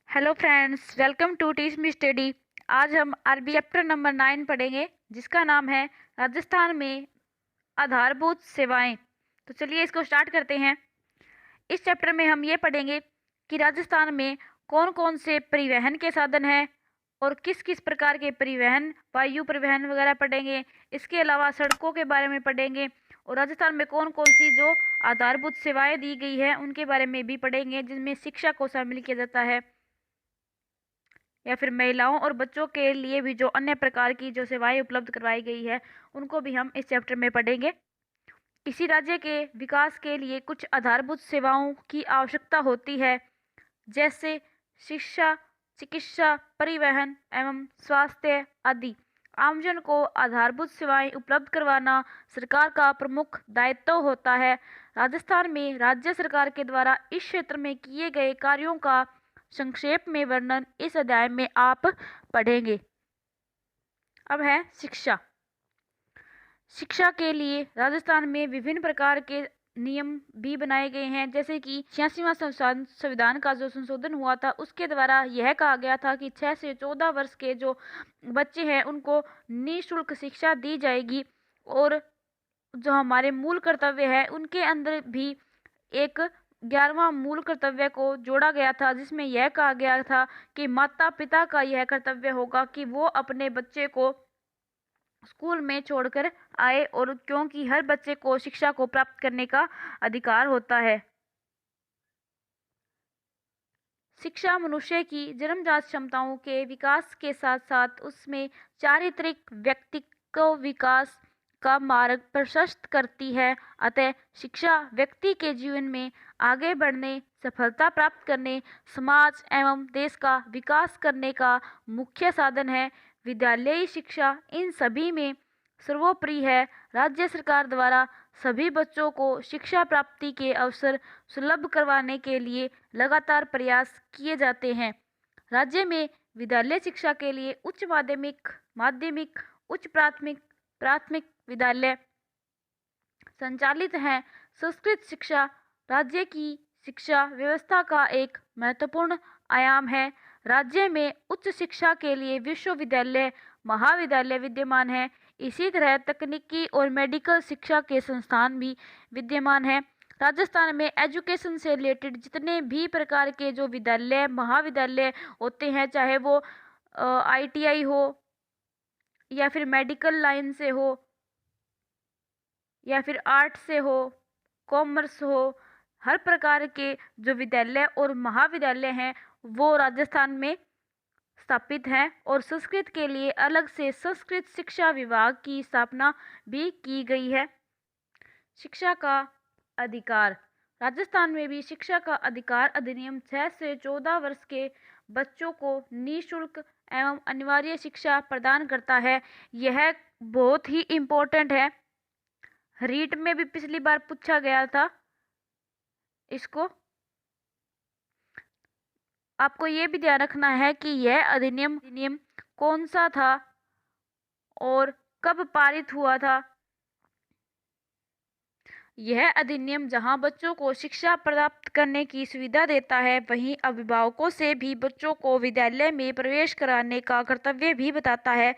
Hello friends, welcome to Teach Me Study. आज हम RB chapter number 9 पढ़ेंगे, जिसका नाम है राजस्थान में आधारभूत सेवाएं। तो चलिए इसको स्टार्ट करते हैं। इस चैप्टर में हम ये पढ़ेंगे कि राजस्थान में कौन कौन से परिवहन के साधन हैं और किस किस प्रकार के परिवहन, वायु परिवहन वगैरह पढ़ेंगे। इसके अलावा सड़कों के बारे में पढ़ेंगे और राजस्थान में कौन कौन सी जो आधारभूत सेवाएं दी गई है उनके बारे में भी पढ़ेंगे, जिनमें शिक्षा को शामिल किया जाता है या फिर महिलाओं और बच्चों के लिए भी जो अन्य प्रकार की जो सेवाएं उपलब्ध करवाई गई है उनको भी हम इस चैप्टर में पढ़ेंगे। किसी राज्य के विकास के लिए कुछ आधारभूत सेवाओं की आवश्यकता होती है, जैसे शिक्षा, चिकित्सा, परिवहन एवं स्वास्थ्य आदि। आमजन को आधारभूत सेवाएं उपलब्ध करवाना सरकार का प्रमुख दायित्व होता है। राजस्थान में राज्य सरकार के द्वारा इस क्षेत्र में किए गए कार्यों का संक्षेप में वर्णन इस अध्याय में आप पढ़ेंगे। अब है शिक्षा। शिक्षा के लिए राजस्थान में विभिन्न प्रकार के नियम भी बनाए गए हैं, जैसे कि 86वां संविधान का जो संशोधन हुआ था उसके द्वारा यह कहा गया था कि 6 से 14 वर्ष के जो बच्चे हैं उनको निःशुल्क शिक्षा दी जाएगी। और जो हमारे मूल कर्तव्य है उनके अंदर भी एक 11वां मूल कर्तव्य को जोड़ा गया था, जिसमें यह कहा गया था कि माता पिता का यह कर्तव्य होगा कि वो अपने बच्चे को स्कूल में छोड़कर आए, और क्योंकि हर बच्चे को शिक्षा को प्राप्त करने का अधिकार होता है। शिक्षा मनुष्य की जन्मजात क्षमताओं के विकास के साथ साथ उसमें चारित्रिक व्यक्तित्व विकास का मार्ग प्रशस्त करती है। अतः शिक्षा व्यक्ति के जीवन में आगे बढ़ने, सफलता प्राप्त करने, समाज एवं देश का विकास करने का मुख्य साधन है। विद्यालयी शिक्षा इन सभी में सर्वोपरि है। राज्य सरकार द्वारा सभी बच्चों को शिक्षा प्राप्ति के अवसर सुलभ करवाने के लिए लगातार प्रयास किए जाते हैं। राज्य में विद्यालय शिक्षा के लिए उच्च माध्यमिक, माध्यमिक, उच्च प्राथमिक, प्राथमिक विद्यालय संचालित हैं। संस्कृत शिक्षा राज्य की शिक्षा व्यवस्था का एक महत्वपूर्ण आयाम है। राज्य में उच्च शिक्षा के लिए विश्वविद्यालय, महाविद्यालय विद्यमान है। इसी तरह तकनीकी और मेडिकल शिक्षा के संस्थान भी विद्यमान हैं। राजस्थान में एजुकेशन से रिलेटेड जितने भी प्रकार के जो विद्यालय, महाविद्यालय होते हैं, चाहे वो ITI हो या फिर मेडिकल लाइन से हो या फिर आर्ट से हो, कॉमर्स हो, हर प्रकार के जो विद्यालय और महाविद्यालय हैं वो राजस्थान में स्थापित हैं। और संस्कृत के लिए अलग से संस्कृत शिक्षा विभाग की स्थापना भी की गई है। शिक्षा का अधिकार। राजस्थान में भी शिक्षा का अधिकार अधिनियम 6 से 14 वर्ष के बच्चों को निःशुल्क एवं अनिवार्य शिक्षा प्रदान करता है। यह बहुत ही इम्पोर्टेंट है। रीट में भी पिछली बार पूछा गया था इसको। आपको ये भी ध्यान रखना है कि यह अधिनियम कौन सा था और कब पारित हुआ था। यह अधिनियम जहां बच्चों को शिक्षा प्राप्त करने की सुविधा देता है, वहीं अभिभावकों से भी बच्चों को विद्यालय में प्रवेश कराने का कर्तव्य भी बताता है।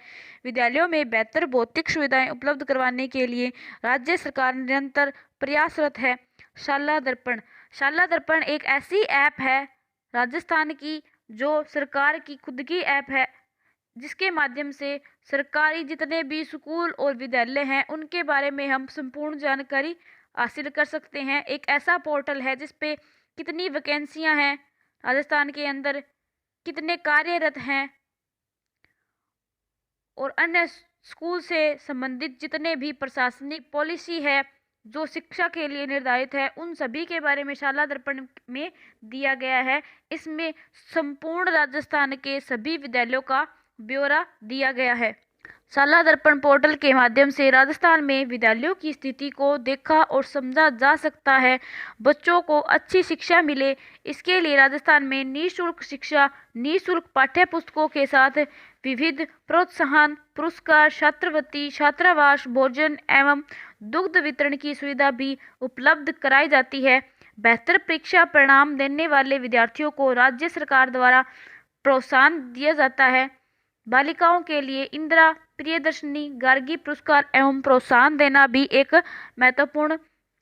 विद्यालयों में बेहतर भौतिक सुविधाएं उपलब्ध करवाने के लिए राज्य सरकार निरंतर प्रयासरत है। शाला दर्पण। शाला दर्पण एक ऐसी ऐप है राजस्थान की जो सरकार की खुद की ऐप है, जिसके माध्यम से सरकारी जितने भी स्कूल और विद्यालय हैं उनके बारे में हम संपूर्ण जानकारी हासिल कर सकते हैं। एक ऐसा पोर्टल है जिस पे कितनी वैकेंसियां हैं राजस्थान के अंदर, कितने कार्यरत हैं, और अन्य स्कूल से संबंधित जितने भी प्रशासनिक पॉलिसी है जो शिक्षा के लिए निर्धारित है, उन सभी के बारे में शाला दर्पण में दिया गया है। इसमें संपूर्ण राजस्थान के सभी विद्यालयों का ब्यौरा दिया गया है। शाला दर्पण पोर्टल के माध्यम से राजस्थान में विद्यालयों की स्थिति को देखा और समझा जा सकता है। बच्चों को अच्छी शिक्षा मिले, इसके लिए राजस्थान में निःशुल्क शिक्षा, निःशुल्क पाठ्य पुस्तकों के साथ विविध प्रोत्साहन, पुरस्कार, छात्रवृत्ति, छात्रावास, भोजन एवं दुग्ध वितरण की सुविधा भी उपलब्ध कराई जाती है। बेहतर परीक्षा परिणाम देने वाले विद्यार्थियों को राज्य सरकार द्वारा प्रोत्साहन दिया जाता है। बालिकाओं के लिए इंदिरा प्रियदर्शनी गार्गी पुरस्कार एवं प्रोत्साहन देना भी एक महत्वपूर्ण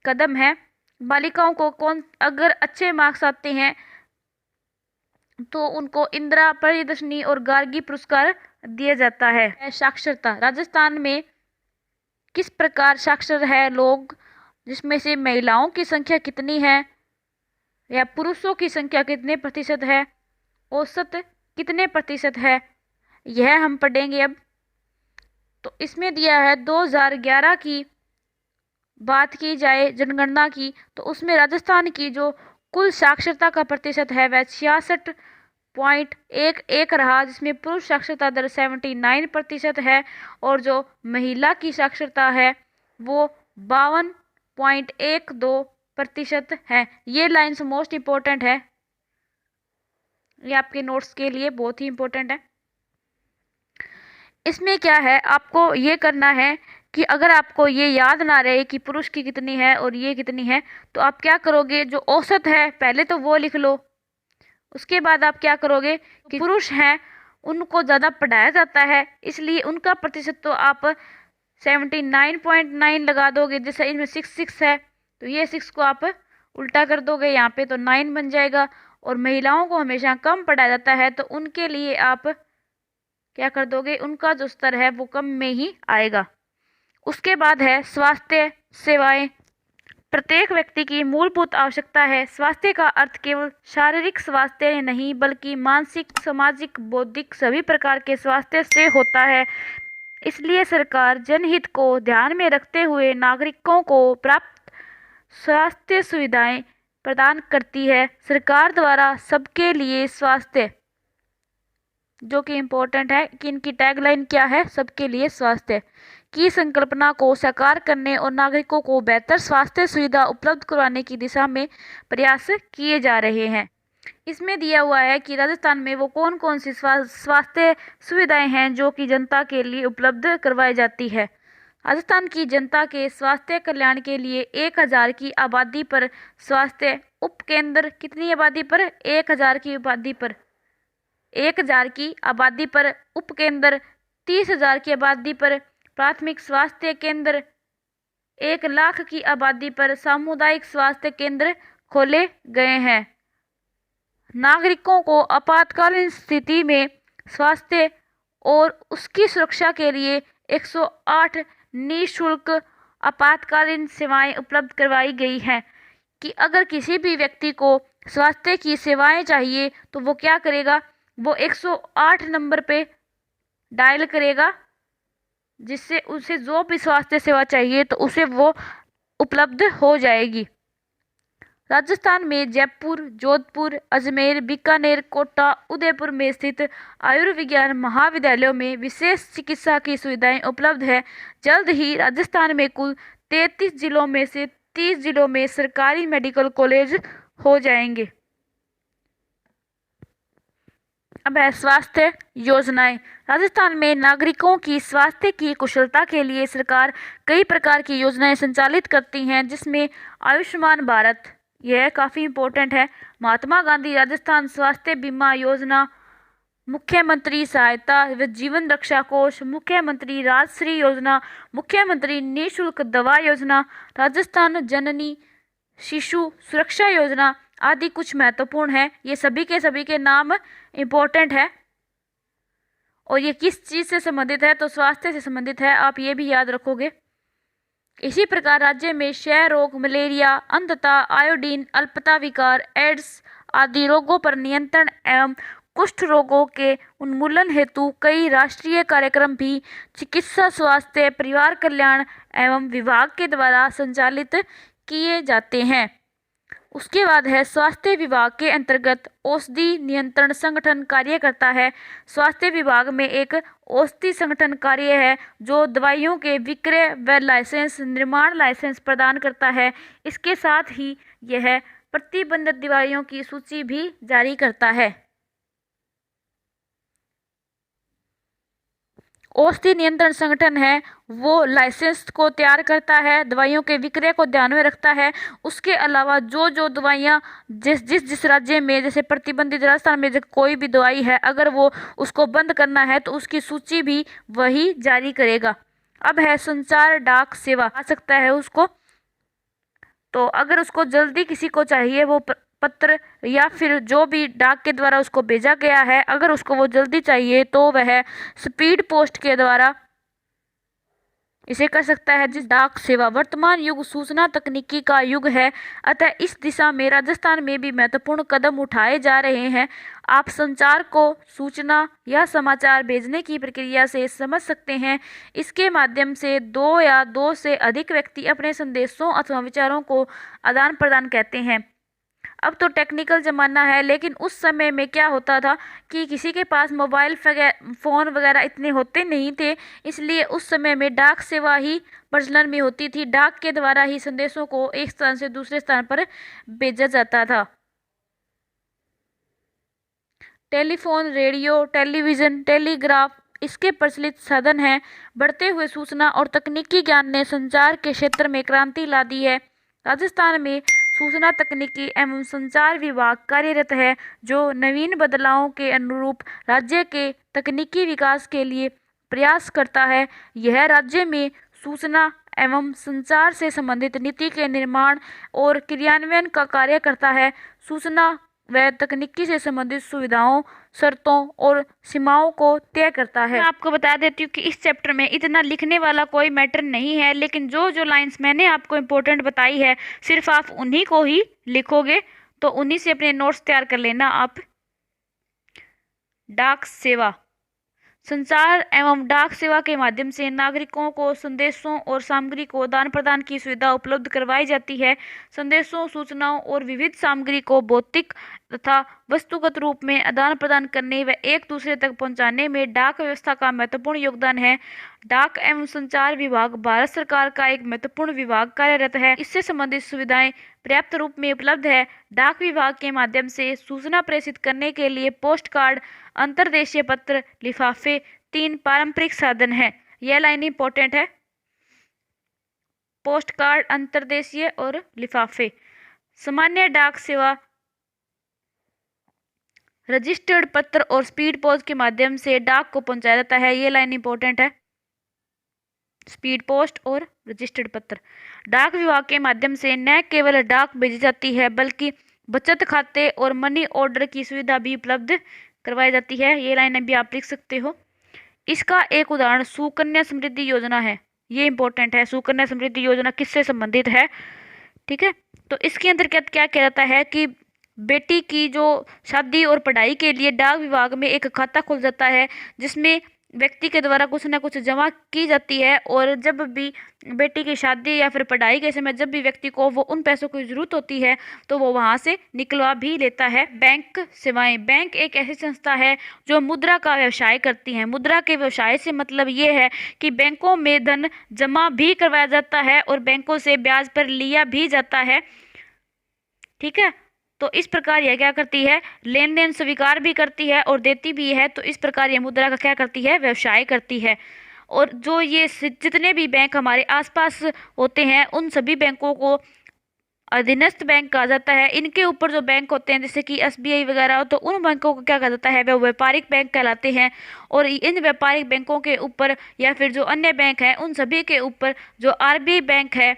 कदम है। बालिकाओं को अगर अच्छे मार्क्स आते हैं तो उनको इंदिरा प्रियदर्शनी और गार्गी पुरस्कार दिया जाता है। साक्षरता, राजस्थान में किस प्रकार साक्षर है लोग, जिसमें से महिलाओं की संख्या कितनी है या पुरुषों की संख्या कितने प्रतिशत है, औसत कितने प्रतिशत है, यह हम पढ़ेंगे अब। तो इसमें दिया है 2011 की बात की जाए जनगणना की, तो उसमें राजस्थान की जो कुल साक्षरता का प्रतिशत है वह 66.11 रहा, जिसमें पुरुष साक्षरता दर 79% है और जो महिला की साक्षरता है वो 52.12% है। ये लाइन्स मोस्ट इम्पोर्टेंट है, ये आपके नोट्स के लिए बहुत ही इम्पोर्टेंट है। इसमें क्या है, आपको ये करना है कि अगर आपको ये याद ना रहे कि पुरुष की कितनी है और ये कितनी है, तो आप क्या करोगे, जो औसत है पहले तो वो लिख लो। उसके बाद आप क्या करोगे कि पुरुष हैं उनको ज़्यादा पढ़ाया जाता है, इसलिए उनका प्रतिशत तो आप 79.9 लगा दोगे। जैसे इसमें 6 है तो ये 6 को आप उल्टा कर दोगे यहाँ पे, तो 9 बन जाएगा। और महिलाओं को हमेशा कम पढ़ाया जाता है, तो उनके लिए आप क्या कर दोगे, उनका जो स्तर है वो कम में ही आएगा। उसके बाद है स्वास्थ्य सेवाएं। प्रत्येक व्यक्ति की मूलभूत आवश्यकता है। स्वास्थ्य का अर्थ केवल शारीरिक स्वास्थ्य नहीं बल्कि मानसिक, सामाजिक, बौद्धिक सभी प्रकार के स्वास्थ्य से होता है। इसलिए सरकार जनहित को ध्यान में रखते हुए नागरिकों को प्राप्त स्वास्थ्य सुविधाएं प्रदान करती है। सरकार द्वारा सबके लिए स्वास्थ्य, जो कि इम्पोर्टेंट है कि इनकी टैगलाइन क्या है, सबके लिए स्वास्थ्य की संकल्पना को साकार करने और नागरिकों को बेहतर स्वास्थ्य सुविधा उपलब्ध करवाने की दिशा में प्रयास किए जा रहे हैं। इसमें दिया हुआ है कि राजस्थान में वो कौन कौन सी स्वास्थ्य सुविधाएं हैं जो कि जनता के लिए उपलब्ध करवाई जाती है। राजस्थान की जनता के स्वास्थ्य कल्याण के लिए 1000 की आबादी पर स्वास्थ्य उपकेंद्र, कितनी आबादी पर, 1000 की आबादी पर, 1000 की आबादी पर उपकेंद्र, 30,000 की आबादी पर प्राथमिक स्वास्थ्य केंद्र, 1 लाख की आबादी पर सामुदायिक स्वास्थ्य केंद्र खोले गए हैं। नागरिकों को आपातकालीन स्थिति में स्वास्थ्य और उसकी सुरक्षा के लिए 108 निःशुल्क आपातकालीन सेवाएं उपलब्ध करवाई गई हैं कि अगर किसी भी व्यक्ति को स्वास्थ्य की सेवाएं चाहिए तो वो क्या करेगा, वो 108 नंबर पे डायल करेगा, जिससे उसे जो भी स्वास्थ्य सेवा चाहिए तो उसे वो उपलब्ध हो जाएगी। राजस्थान में जयपुर, जोधपुर, अजमेर, बीकानेर, कोटा, उदयपुर में स्थित आयुर्विज्ञान महाविद्यालयों में विशेष चिकित्सा की सुविधाएं उपलब्ध है। जल्द ही राजस्थान में कुल 33 जिलों में से 30 जिलों में सरकारी मेडिकल कॉलेज हो जाएंगे। अब है स्वास्थ्य योजनाएं। राजस्थान में नागरिकों की स्वास्थ्य की कुशलता के लिए सरकार कई प्रकार की योजनाएं संचालित करती हैं, जिसमें आयुष्मान भारत, यह काफ़ी इम्पोर्टेंट है, महात्मा गांधी राजस्थान स्वास्थ्य बीमा योजना, मुख्यमंत्री सहायता व जीवन रक्षा कोष, मुख्यमंत्री राजश्री योजना, मुख्यमंत्री निःशुल्क दवा योजना, राजस्थान जननी शिशु सुरक्षा योजना आदि कुछ महत्वपूर्ण है। ये सभी के नाम इम्पोर्टेंट है और ये किस चीज़ से संबंधित है, तो स्वास्थ्य से संबंधित है, आप ये भी याद रखोगे। इसी प्रकार राज्य में क्षय रोग, मलेरिया, अंधता, आयोडीन, अल्पता विकार, एड्स आदि रोगों पर नियंत्रण एवं कुष्ठ रोगों के उन्मूलन हेतु कई राष्ट्रीय कार्यक्रम भी चिकित्सा, स्वास्थ्य, परिवार कल्याण एवं विभाग के द्वारा संचालित किए जाते हैं। उसके बाद है स्वास्थ्य विभाग के अंतर्गत औषधि नियंत्रण संगठन कार्य करता है। स्वास्थ्य विभाग में एक औषधि संगठन कार्य है जो दवाइयों के विक्रय व लाइसेंस, निर्माण लाइसेंस प्रदान करता है। इसके साथ ही यह प्रतिबंधित दवाइयों की सूची भी जारी करता है। औषधि नियंत्रण संगठन है वो लाइसेंस को तैयार करता है, दवाइयों के विक्रय को ध्यान में रखता है। उसके अलावा जो जो दवाइयाँ जिस राज्य में, जैसे प्रतिबंधित राजस्थान में कोई भी दवाई है, अगर वो उसको बंद करना है तो उसकी सूची भी वही जारी करेगा। अब है संचार डाक सेवा, आ सकता है उसको, तो अगर उसको जल्दी किसी को चाहिए वो पत्र या फिर जो भी डाक के द्वारा उसको भेजा गया है, अगर उसको वो जल्दी चाहिए तो वह स्पीड पोस्ट के द्वारा इसे कर सकता है। जिस डाक सेवा, वर्तमान युग सूचना तकनीकी का युग है, अतः इस दिशा में राजस्थान में भी महत्वपूर्ण कदम उठाए जा रहे हैं। आप संचार को सूचना या समाचार भेजने की प्रक्रिया से समझ सकते हैं। इसके माध्यम से दो या दो से अधिक व्यक्ति अपने संदेशों अथवा विचारों को आदान प्रदान कहते हैं। अब तो टेक्निकल ज़माना है, लेकिन उस समय में क्या होता था कि किसी के पास मोबाइल फ़ोन वगैरह इतने होते नहीं थे, इसलिए उस समय में डाक सेवा ही प्रचलन में होती थी। डाक के द्वारा ही संदेशों को एक स्थान से दूसरे स्थान पर भेजा जाता था। टेलीफोन, रेडियो, टेलीविज़न, टेलीग्राफ इसके प्रचलित साधन हैं। बढ़ते हुए सूचना और तकनीकी ज्ञान ने संचार के क्षेत्र में क्रांति ला दी है। राजस्थान में सूचना तकनीकी एवं संचार विभाग कार्यरत है, जो नवीन बदलावों के अनुरूप राज्य के तकनीकी विकास के लिए प्रयास करता है। यह राज्य में सूचना एवं संचार से संबंधित नीति के निर्माण और क्रियान्वयन का कार्य करता है। सूचना व तकनीकी से संबंधित सुविधाओं, शर्तों और सीमाओं को तय करता है। मैं आपको बता देती हूँ कि इस चैप्टर में इतना लिखने वाला कोई मैटर नहीं है, लेकिन जो जो लाइंस मैंने आपको इम्पोर्टेंट बताई है, सिर्फ आप उन्हीं को ही लिखोगे, तो उन्हीं से अपने नोट्स तैयार कर लेना आप। डाक सेवा, संचार एवं डाक सेवा के माध्यम से नागरिकों को संदेशों और सामग्री को आदान प्रदान की सुविधा उपलब्ध करवाई जाती है। संदेशों, सूचनाओं और विविध सामग्री को भौतिक तथा वस्तुगत रूप में आदान प्रदान करने व एक दूसरे तक पहुंचाने में डाक व्यवस्था का महत्वपूर्ण योगदान है। डाक एवं संचार विभाग भारत सरकार का एक महत्वपूर्ण विभाग कार्यरत है। इससे संबंधित सुविधाएं पर्याप्त रूप में उपलब्ध है। डाक विभाग के माध्यम से सूचना प्रेषित करने के लिए पोस्ट कार्ड, अंतर्देशीय पत्र, लिफाफे 3 पारंपरिक साधन हैं। यह लाइन इंपॉर्टेंट है। पोस्ट कार्ड, अंतर्देशीय और लिफाफे। सामान्य डाक सेवा रजिस्टर्ड पत्र और स्पीड पोस्ट के माध्यम से डाक को पहुंचाया जाता है। ये लाइन इंपॉर्टेंट है। स्पीड पोस्ट और रजिस्टर्ड पत्र। डाक विभाग के माध्यम से न केवल डाक भेजी जाती है, बल्कि बचत खाते और मनी ऑर्डर की सुविधा भी उपलब्ध करवाई जाती है। ये लाइन भी आप लिख सकते हो। इसका एक उदाहरण सुकन्या समृद्धि योजना है। ये इंपॉर्टेंट है। सुकन्या समृद्धि योजना किससे संबंधित है? ठीक है, तो इसके अंदर क्या क्या किया जाता है कि बेटी की जो शादी और पढ़ाई के लिए डाक विभाग में एक खाता खुल जाता है, जिसमें व्यक्ति के द्वारा कुछ ना कुछ जमा की जाती है, और जब भी बेटी की शादी या फिर पढ़ाई के समय जब भी व्यक्ति को वो उन पैसों की जरूरत होती है, तो वो वहाँ से निकलवा भी लेता है। बैंक सेवाएं। बैंक एक ऐसी संस्था है जो मुद्रा का व्यवसाय करती है। मुद्रा के व्यवसाय से मतलब ये है कि बैंकों में धन जमा भी करवाया जाता है और बैंकों से ब्याज पर लिया भी जाता है। ठीक है, तो इस प्रकार यह क्या करती है? लेन देन स्वीकार भी करती है और देती भी है। तो इस प्रकार यह मुद्रा का क्या करती है? व्यवसाय करती है। और जो ये जितने भी बैंक हमारे आसपास होते हैं, उन सभी बैंकों को अधीनस्थ बैंक कहा जाता है। इनके ऊपर जो बैंक होते हैं, जैसे कि SBI वगैरह, तो उन बैंकों को क्या कहा जाता है? वे व्यापारिक बैंक कहलाते हैं। और इन व्यापारिक बैंकों के ऊपर या फिर जो अन्य बैंक हैं, उन सभी के ऊपर जो RBI बैंक है,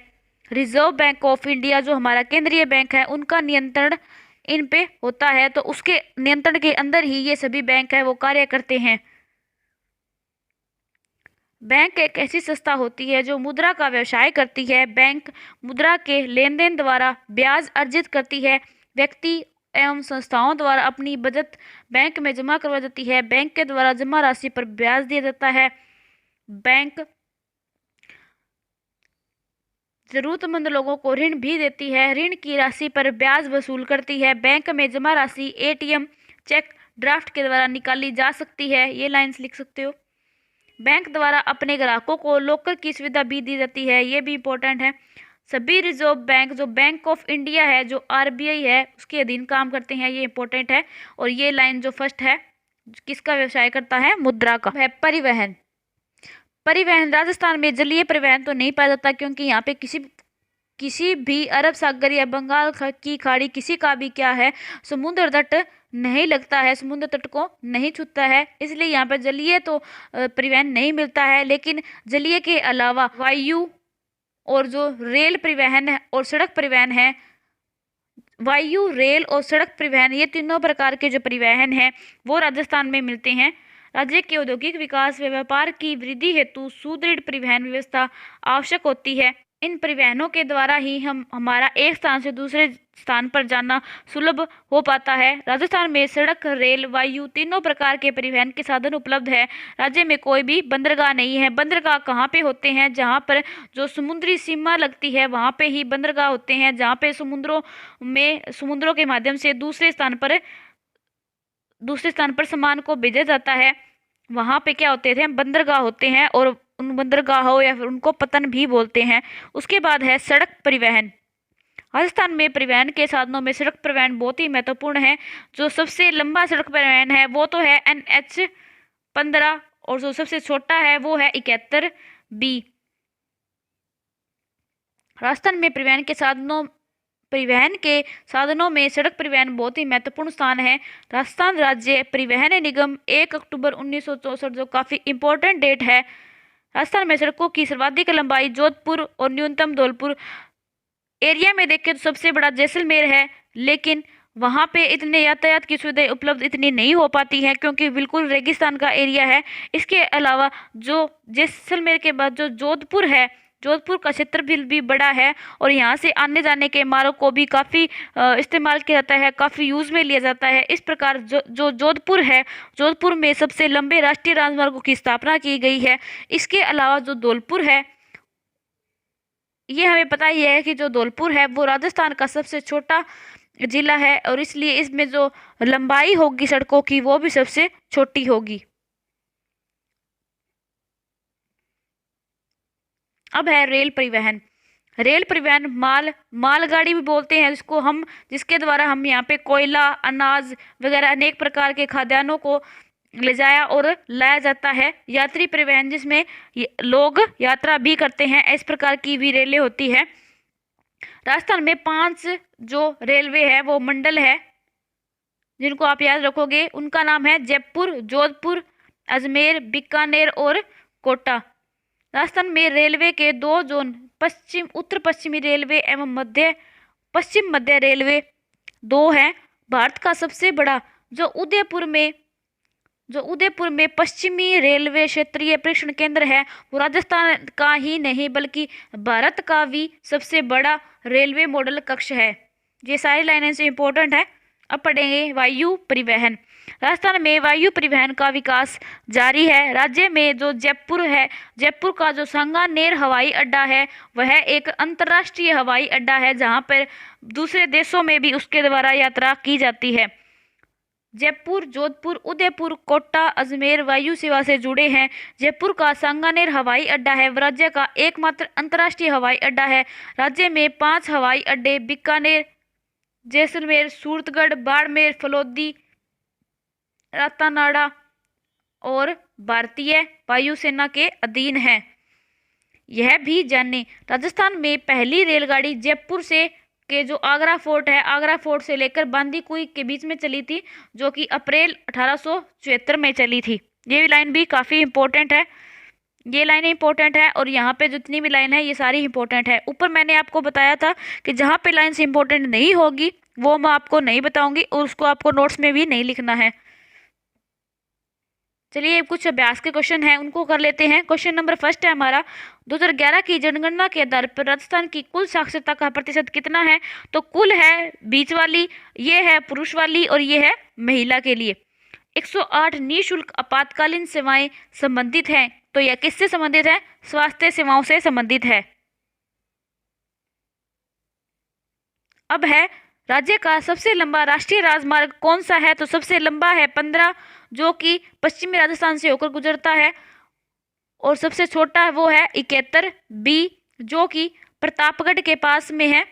रिजर्व बैंक ऑफ इंडिया, जो हमारा केंद्रीय बैंक है, उनका नियंत्रण इन पे होता है। तो उसके नियंत्रण के अंदर ही ये सभी बैंक है वो कार्य करते हैं। बैंक एक ऐसी संस्था होती है जो मुद्रा का व्यवसाय करती है। बैंक मुद्रा के लेन देन द्वारा ब्याज अर्जित करती है। व्यक्ति एवं संस्थाओं द्वारा अपनी बचत बैंक में जमा करवाई जाती है। बैंक के द्वारा जमा राशि पर ब्याज दिया जाता है। बैंक जरूरतमंद लोगों को ऋण भी देती है। ऋण की राशि पर ब्याज वसूल करती है। बैंक में जमा राशि ATM, चेक, ड्राफ्ट के द्वारा निकाली जा सकती है। ये लाइंस लिख सकते हो। बैंक द्वारा अपने ग्राहकों को लॉकर की सुविधा भी दी जाती है। ये भी इंपॉर्टेंट है। सभी रिजर्व बैंक, जो बैंक ऑफ इंडिया है, जो RBI है, उसके अधीन काम करते हैं। ये इंपॉर्टेंट है। और ये लाइन जो फर्स्ट है, किसका व्यवसाय करता है? मुद्रा का। है परिवहन। परिवहन, राजस्थान में जलीय परिवहन तो नहीं पाया जाता, क्योंकि यहाँ पे किसी भी अरब सागर या बंगाल की खाड़ी, किसी का भी क्या है, समुद्र तट नहीं लगता है, समुद्र तट को नहीं छूता है, इसलिए यहाँ पे जलीय तो परिवहन नहीं मिलता है। लेकिन जलीय के अलावा वायु और जो रेल परिवहन है और सड़क परिवहन है, वायु, रेल और सड़क परिवहन, ये तीनों प्रकार के जो परिवहन हैं वो राजस्थान में मिलते हैं। राज्य के औद्योगिक विकास व व्यापार की वृद्धि हेतु सुदृढ़ परिवहन व्यवस्था आवश्यक होती है। इन परिवहनों के द्वारा ही हमारा एक स्थान से दूसरे स्थान पर जाना सुलभ हो पाता है। राजस्थान में सड़क, रेल, वायु तीनों प्रकार के परिवहन के साधन उपलब्ध है। राज्य में कोई भी बंदरगाह नहीं है। बंदरगाह कहाँ पे होते हैं? जहाँ पर जो समुद्री सीमा लगती है वहाँ पे ही बंदरगाह होते हैं, जहाँ पे समुद्रों के माध्यम से दूसरे स्थान पर सामान को भेजा जाता है। वहाँ पे क्या होते थे? बंदरगाह होते हैं, और उन बंदरगाहों या फिर उनको पतन भी बोलते हैं। उसके बाद है सड़क परिवहन। राजस्थान में परिवहन के साधनों में सड़क परिवहन बहुत ही महत्वपूर्ण है। जो सबसे लंबा सड़क परिवहन है वो तो है NH-15, और जो सबसे छोटा है वो है 71B। राजस्थान में परिवहन के साधनों में सड़क परिवहन बहुत ही महत्वपूर्ण स्थान है। राजस्थान राज्य परिवहन निगम 1 अक्टूबर 1964, जो काफ़ी इम्पोर्टेंट डेट है। राजस्थान में सड़कों की सर्वाधिक लंबाई जोधपुर और न्यूनतम धौलपुर। एरिया में देखें तो सबसे बड़ा जैसलमेर है, लेकिन वहाँ पे इतने यातायात की सुविधाएं उपलब्ध इतनी नहीं हो पाती है, क्योंकि बिल्कुल रेगिस्तान का एरिया है। इसके अलावा जो जैसलमेर के बाद जो जोधपुर है, जोधपुर का क्षेत्र भी बड़ा है, और यहाँ से आने जाने के मार्ग को भी काफ़ी इस्तेमाल किया जाता है, काफ़ी यूज़ में लिया जाता है। इस प्रकार जो जोधपुर है, जोधपुर में सबसे लंबे राष्ट्रीय राजमार्गों की स्थापना की गई है। इसके अलावा जो धौलपुर है, ये हमें पता ही है कि जो धौलपुर है वो राजस्थान का सबसे छोटा जिला है, और इसलिए इसमें जो लंबाई होगी सड़कों की वो भी सबसे छोटी होगी। अब है रेल परिवहन। रेल परिवहन मालगाड़ी भी बोलते हैं जिसके द्वारा हम यहाँ पे कोयला, अनाज वगैरह अनेक प्रकार के खाद्यान्नों को ले जाया और लाया जाता है। यात्री परिवहन, जिसमें लोग यात्रा भी करते हैं, इस प्रकार की भी रेलें होती है। राजस्थान में 5 जो रेलवे है वो मंडल है, जिनको आप याद रखोगे। उनका नाम है जयपुर, जोधपुर, अजमेर, बीकानेर और कोटा। राजस्थान में रेलवे के 2 जोन, उत्तर पश्चिमी रेलवे एवं पश्चिम मध्य रेलवे 2 हैं। भारत का सबसे बड़ा जो उदयपुर में पश्चिमी रेलवे क्षेत्रीय परीक्षण केंद्र है, वो राजस्थान का ही नहीं बल्कि भारत का भी सबसे बड़ा रेलवे मॉडल कक्ष है। ये सारी लाइनें से इम्पोर्टेंट है। अब पढ़ेंगे वायु परिवहन। राजस्थान में वायु परिवहन का विकास जारी है। राज्य में जो जयपुर है, जयपुर का जो सांगानेर हवाई अड्डा है वह एक अंतर्राष्ट्रीय हवाई अड्डा है, जहां पर दूसरे देशों में भी उसके द्वारा यात्रा की जाती है। जयपुर, जोधपुर, उदयपुर, कोटा, अजमेर वायु सेवा से जुड़े हैं। जयपुर का सांगानेर हवाई अड्डा है, राज्य का एकमात्र अंतर्राष्ट्रीय हवाई अड्डा है। राज्य में 5 हवाई अड्डे बीकानेर, जैसलमेर, सूरतगढ़, बाड़मेर, फलोदी, रातानाडा और भारतीय वायुसेना के अधीन है। यह भी जाने, राजस्थान में पहली रेलगाड़ी जयपुर से के जो आगरा फोर्ट है, आगरा फोर्ट से लेकर बांदीकुई के बीच में चली थी, जो कि अप्रैल 1874 में चली थी। ये लाइन भी काफ़ी इंपॉर्टेंट है। ये लाइन इंपॉर्टेंट है, और यहाँ पे जितनी भी लाइन है ये सारी इंपॉर्टेंट है। ऊपर मैंने आपको बताया था कि जहाँ पे लाइन से इंपॉर्टेंट नहीं होगी वो मैं आपको नहीं बताऊंगी, और उसको आपको नोट्स में भी नहीं लिखना है। चलिए कुछ अभ्यास के क्वेश्चन हैं, उनको कर लेते हैं। क्वेश्चन नंबर फर्स्ट है हमारा, 2011 की जनगणना के आधार पर राजस्थान की कुल साक्षरता का प्रतिशत कितना है? तो कुल है बीच वाली, ये है पुरुष वाली, और ये है महिला के लिए। 108 निःशुल्क आपातकालीन सेवाएं संबंधित हैं, तो यह किससे संबंधित है? स्वास्थ्य सेवाओं से संबंधित है। अब है राज्य का सबसे लंबा राष्ट्रीय राजमार्ग कौन सा है? तो सबसे लंबा है 15, जो कि पश्चिमी राजस्थान से होकर गुजरता है, और सबसे छोटा है वो है 71B, जो कि प्रतापगढ़ के पास में है।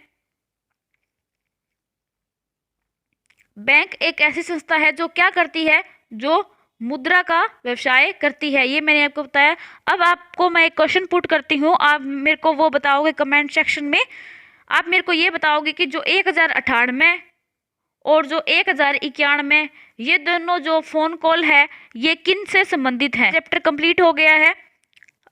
बैंक एक ऐसी संस्था है जो क्या करती है? जो मुद्रा का व्यवसाय करती है। ये मैंने आपको बताया। अब आपको मैं एक क्वेश्चन पुट करती हूँ, आप मेरे को वो बताओगे कमेंट सेक्शन में। आप मेरे को ये बताओगे कि जो 1098 और जो 1091 ये दोनों जो फ़ोन कॉल है ये किन से संबंधित हैं। चैप्टर कंप्लीट हो गया है।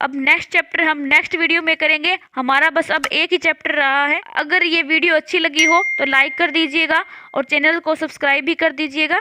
अब नेक्स्ट चैप्टर हम नेक्स्ट वीडियो में करेंगे। हमारा बस अब एक ही चैप्टर रहा है। अगर ये वीडियो अच्छी लगी हो तो लाइक कर दीजिएगा और चैनल को सब्सक्राइब भी कर दीजिएगा।